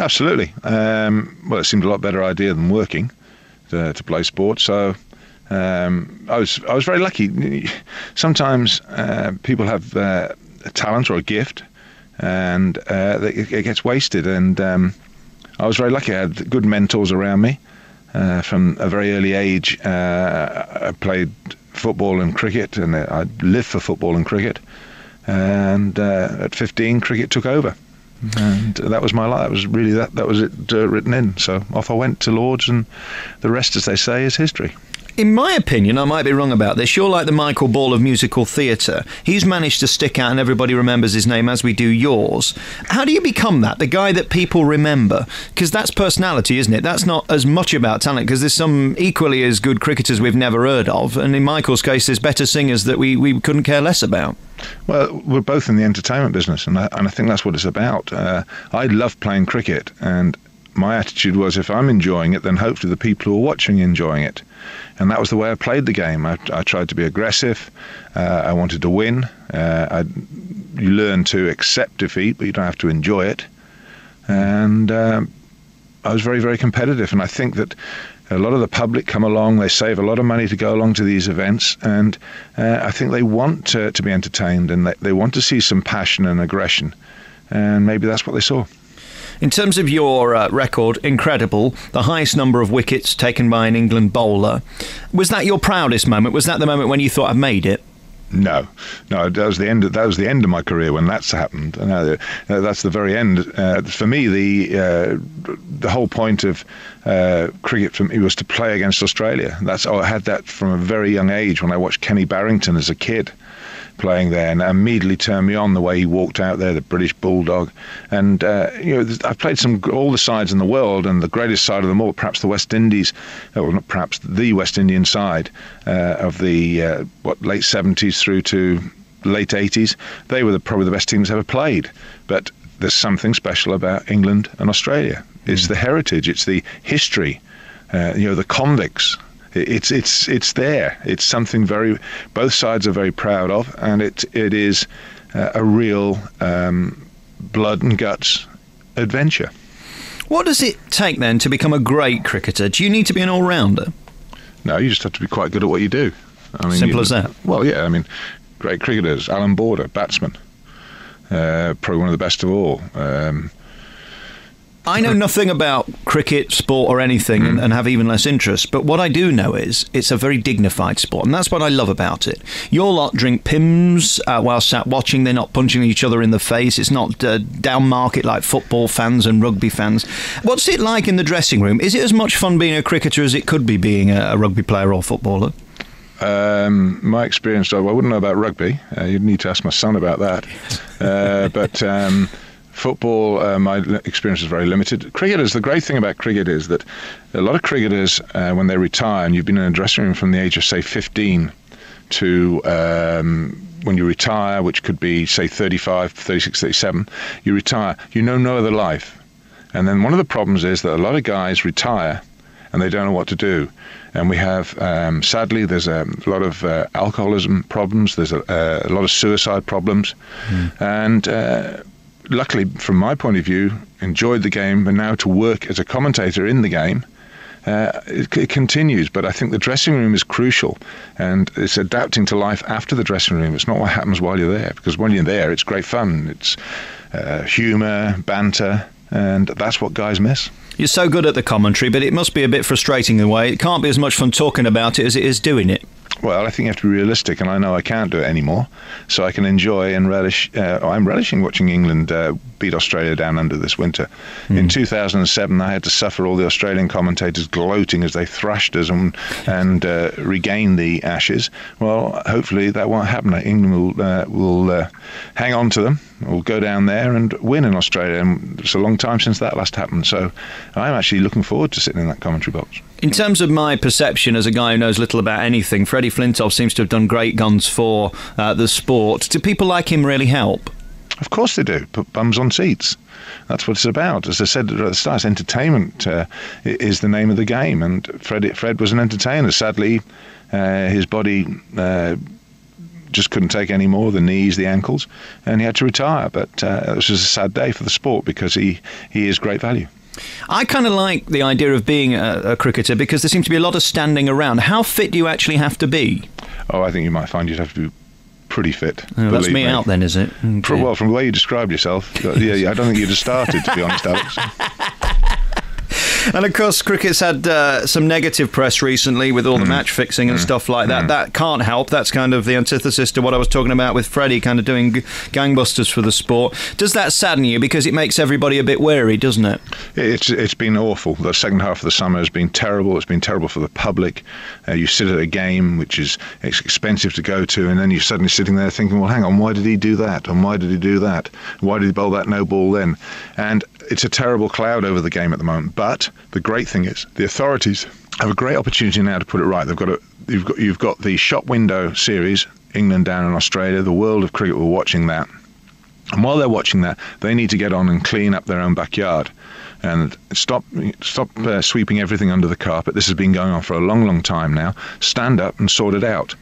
Absolutely. Well, it seemed a lot better idea than working to play sport. So I was very lucky. Sometimes people have a talent or a gift, and it gets wasted. And I was very lucky. I had good mentors around me from a very early age. I played football and cricket, and I lived for football and cricket. And at 15, cricket took over. And that was my life. That was really that was it written in. So off I went to Lords, and the rest, as they say, is history. In my opinion, I might be wrong about this, you're like the Michael Ball of musical theatre. He's managed to stick out and everybody remembers his name, as we do yours. How do you become that, the guy that people remember? Because that's personality, isn't it? That's not as much about talent, because there's some equally as good cricketers we've never heard of, and in Michael's case there's better singers that we couldn't care less about. Well, we're both in the entertainment business, and I think that's what it's about. I love playing cricket, and my attitude was, if I'm enjoying it, then hopefully the people who are watching are enjoying it. And that was the way I played the game. I tried to be aggressive. I wanted to win. You learn to accept defeat, but you don't have to enjoy it. And I was very, very competitive. And I think that a lot of the public come along. They save a lot of money to go along to these events. And I think they want to be entertained, and they want to see some passion and aggression. And maybe that's what they saw. In terms of your record, incredible. The highest number of wickets taken by an England bowler. Was that your proudest moment? Was that the moment when you thought, I've made it? No, that was the end. That was the end of my career when that's happened. No, that's the very end. For me, the whole point of cricket for me was to play against Australia. I had that from a very young age when I watched Kenny Barrington as a kid playing there, and immediately turned me on the way he walked out there, the British Bulldog. And I've played all the sides in the world, and the greatest side of them all, perhaps the West Indies, well, not perhaps, the West Indian side of the late 70s through to late 80s. They were probably the best teams ever played. But there's something special about England and Australia. It's the heritage, it's the history, the convicts. It's there. It's something both sides are very proud of, and it is a real blood and guts adventure. What does it take then to become a great cricketer? Do you need to be an all-rounder? No, you just have to be quite good at what you do. Simple as that. Well, yeah. Great cricketers. Alan Border, batsman, probably one of the best of all. I know nothing about cricket, sport or anything and have even less interest, but what I do know is it's a very dignified sport, and that's what I love about it. Your lot drink Pimm's while sat watching. They're not punching each other in the face. It's not down market like football fans and rugby fans. What's it like in the dressing room? Is it as much fun being a cricketer as it could be being a rugby player or footballer? My experience, I wouldn't know about rugby. You'd need to ask my son about that. But football, my experience is very limited. Cricketers, the great thing about cricket is that a lot of cricketers, when they retire, and you've been in a dressing room from the age of, say, 15 to when you retire, which could be, say, 35, 36, 37, you retire, you know no other life. And then one of the problems is that a lot of guys retire and they don't know what to do. And we have, sadly, there's a lot of alcoholism problems, there's a lot of suicide problems. And luckily, from my point of view, enjoyed the game, but now to work as a commentator in the game, it continues. But I think the dressing room is crucial, and it's adapting to life after the dressing room. It's not what happens while you're there, because when you're there, it's great fun. It's humour, banter, and that's what guys miss. You're so good at the commentary, but it must be a bit frustrating in a way. It can't be as much fun talking about it as it is doing it. Well, I think you have to be realistic, and I know I can't do it anymore, so I can enjoy and relish. I'm relishing watching England beat Australia down under this winter. In 2007, I had to suffer all the Australian commentators gloating as they thrashed us and regained the Ashes. Well, hopefully that won't happen. England will hang on to them. We'll go down there and win in Australia, and it's a long time since that last happened, so I'm actually looking forward to sitting in that commentary box. In terms of my perception as a guy who knows little about anything, Freddie Flintoff seems to have done great guns for the sport. Do people like him really help? Of course they do. Put bums on seats. That's what it's about. As I said at the start, entertainment is the name of the game, and Fred was an entertainer. Sadly, his body just couldn't take any more, the knees, the ankles, and he had to retire. But it was just a sad day for the sport because he is great value. I kind of like the idea of being a cricketer because there seems to be a lot of standing around. How fit do you actually have to be? Oh, I think you might find you'd have to be pretty fit. Oh, that's me out then, is it? Well, from the way you described yourself, yeah, I don't think you'd have started, to be honest, Alex. And of course, cricket's had some negative press recently with all the match fixing and stuff like that. That can't help. That's kind of the antithesis to what I was talking about with Freddie, kind of doing gangbusters for the sport. Does that sadden you? Because it makes everybody a bit wary, doesn't it? It's been awful. The second half of the summer has been terrible. It's been terrible for the public. You sit at a game which is expensive to go to, and then you're suddenly sitting there thinking, well, hang on, why did he do that? And why did he do that? Why did he bowl that no ball then? And it's a terrible cloud over the game at the moment. But the great thing is the authorities have a great opportunity now to put it right. You've got the shop window series, England down in Australia. The world of cricket were watching that. And while they're watching that, they need to get on and clean up their own backyard and stop sweeping everything under the carpet. This has been going on for a long, long time now. Stand up and sort it out.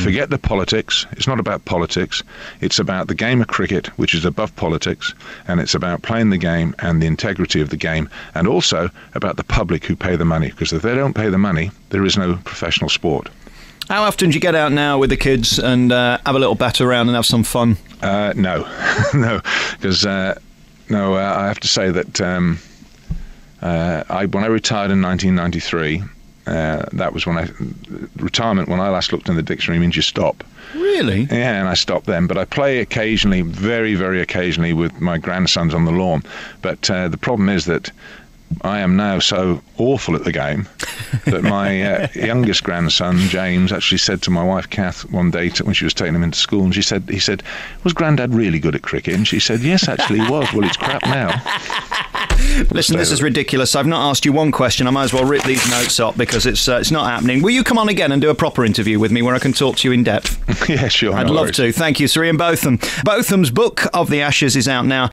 Forget the politics. It's not about politics. It's about the game of cricket, which is above politics, and it's about playing the game and the integrity of the game, and also about the public who pay the money, because if they don't pay the money, there is no professional sport. How often do you get out now with the kids and have a little bat around and have some fun? No, because I have to say that when I retired in 1993, that was retirement when I last looked in the dictionary means you stop. Really? Yeah, and I stopped then. But I play occasionally, very, very occasionally, with my grandsons on the lawn. But the problem is that I am now so awful at the game that my youngest grandson, James, actually said to my wife, Kath, one day when she was taking him into school, and he said, was Grandad really good at cricket? And she said, yes, actually he was. Well, it's crap now. Listen, this is ridiculous. I've not asked you one question. I might as well rip these notes up because it's not happening. Will you come on again and do a proper interview with me where I can talk to you in depth? Yeah, sure. I'd love to. Thank you, Sir Ian Botham. Botham's book of the Ashes is out now.